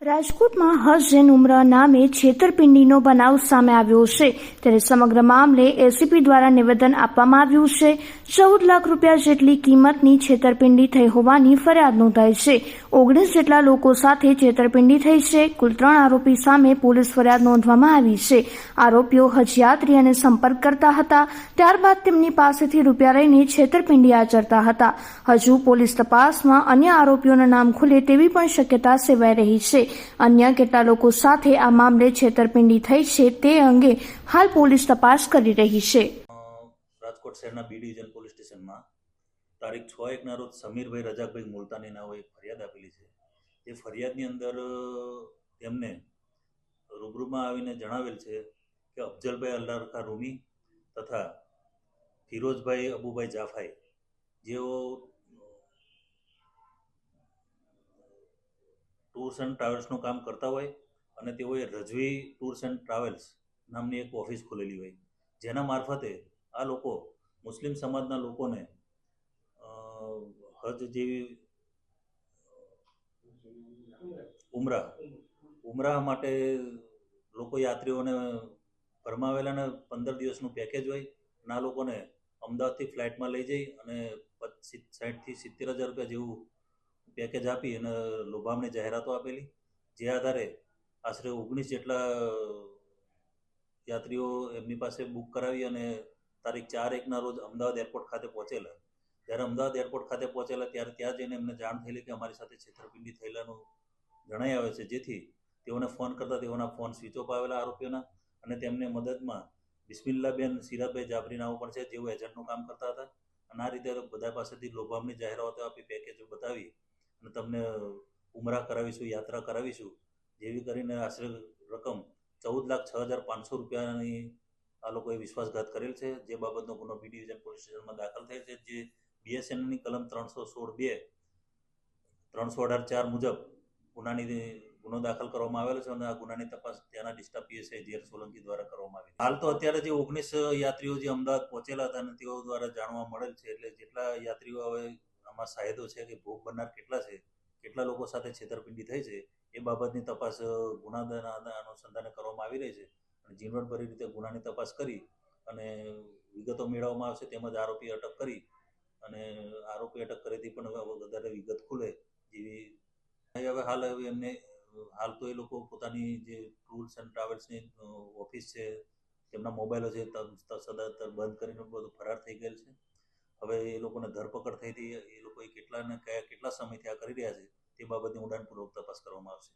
રાજકોટમાં હજ જૈન ઉમરા નામે છેતરપિંડીનો બનાવ સામે આવ્યો છે ત્યારે સમગ્ર મામલે એસીપી દ્વારા નિવેદન આપવામાં આવ્યું છે। 14 લાખ રૂપિયા જેટલી કિંમતની છેતરપિંડી થઈ હોવાની ફરિયાદ નોંધાઈ છે। 19 જેટલા લોકો સાથે છેતરપિંડી થઈ છે। કુલ 3 આરોપી સામે પોલીસ ફરિયાદ નોંધવામાં આવી છે। આરોપીઓ હજયાત્રીઓને સંપર્ક કરતા હતા, ત્યારબાદ તેમની પાસેથી રૂપિયા લઈને છેતરપિંડી આચરતા હતા। હજુ પોલીસ તપાસમાં અન્ય આરોપીઓના નામ ખુલે તેવી પણ શક્યતા સેવાઈ રહી છે। અન્ય કેટલા લોકો સાથે આ મામલે છેતરપિંડી થઈ છે તે અંગે હાલ પોલીસ તપાસ કરી રહી છે। રાજકોટ શહેરના બી ડિવિઝન પોલીસ સ્ટેશનમાં તારીખ 6/1ના રોજ સમીરભાઈ રજાકભાઈ મુલતાની નાવે એક ફરિયાદ આપેલી છે। એ ફરિયાદની અંદર તેમને રૂબરૂમાં આવીને જણાવેલ છે કે અફજલભાઈ અલ્લારખા રૂમી તથા ફિરોઝભાઈ અબુભાઈ જાફાઈ જેઓ ટૂર્સ એન્ડ ટ્રાવેલ્સનું કામ કરતા હોય અને તેઓએ રજવી ટૂર્સ એન્ડ ટ્રાવેલ્સ નામની એક ઓફિસ ખોલેલી હોય, જેના મારફતે આ લોકો મુસ્લિમ સમાજના લોકોને હજ જેવી ઉમરા માટે લોકો યાત્રીઓને ફરમાવેલા અને 15 દિવસનું પેકેજ હોય અને આ લોકોને અમદાવાદથી ફ્લાઇટમાં લઈ જઈ અને 60,000 થી 70,000 રૂપિયા જેવું પેકેજ આપી અને લોભામણી જાહેરાતો આપેલી, જે આધારે આશરે 19 જેટલા યાત્રીઓ એમની પાસે બુક કરાવી અને તારીખ 4/1ના રોજ અમદાવાદ એરપોર્ટ ખાતે પહોંચેલા। જ્યારે અમદાવાદ એરપોર્ટ ખાતે પહોંચેલા ત્યારે ત્યાં જઈને એમને જાણ થયેલી કે અમારી સાથે છેતરપિંડી થયેલાનું જણાઈ આવે છે, જેથી તેઓને ફોન કરતા તેઓના ફોન સ્વિચ ઓફ આવેલા આરોપીઓના અને તેમને મદદમાં બિસ્મિલ્લાબેન સિરાજભાઈ જાફરી નાઓ પણ છે, જેઓ એજન્ટનું કામ કરતા હતા અને આ રીતે બધા પાસેથી લોભામણી જાહેરાતો આપી પેકેજો બતાવી અને તમને ઉમરા કરાવીશું, યાત્રા કરાવીશું જેવી કરીને આશરે રકમ 14,06,500 રૂપિયાની આ લોકોએ વિશ્વાસઘાત કરેલ છે। જે બાબતનો ગુનો બી ડિવિઝન પોલીસ સ્ટેશનમાં દાખલ થયેલ છે, જે બીએસએનની કલમ 316(2) 318(4) મુજબ ગુનો દાખલ કરવામાં આવેલો છે અને આ ગુનાની તપાસ ત્યાંના ડિસ્ટ્રિક્ટ પીએસઆઈ જે.આર. સોલંકી દ્વારા કરવામાં આવી। હાલ તો અત્યારે જે 19 યાત્રીઓ જે અમદાવાદ પહોંચેલા હતા અને તેઓ દ્વારા જાણવા મળેલ છે, એટલે જેટલા યાત્રીઓ હવે આમાં સાહેદો છે કે ભોગ બનનાર કેટલા છે, કેટલા લોકો સાથે છેતરપિંડી થઈ છે એ બાબતની તપાસ ગુનાના અનુસંધાને કરવામાં આવી રહી છે અને ઝીણવટભરી રીતે ગુનાની તપાસ કરી અને વિગતો મેળવવામાં આવશે, તેમજ આરોપી અટક કરી અને આરોપી અટક કરેથી પણ વધારે વિગત ખુલે જેવી હવે હાલ તો એ લોકો પોતાની જે ટૂર્સ એન્ડ ટ્રાવેલ્સની ઓફિસ છે, તેમના મોબાઈલો છે સદંતર બંધ કરીને બધું ફરાર થઈ ગયેલ છે। હવે એ લોકોને ધરપકડ થઈ હતી, એ લોકોએ કેટલા સમયથી આ કરી રહ્યા છે તે બાબતની ઊંડાણપૂર્વક તપાસ કરવામાં આવશે।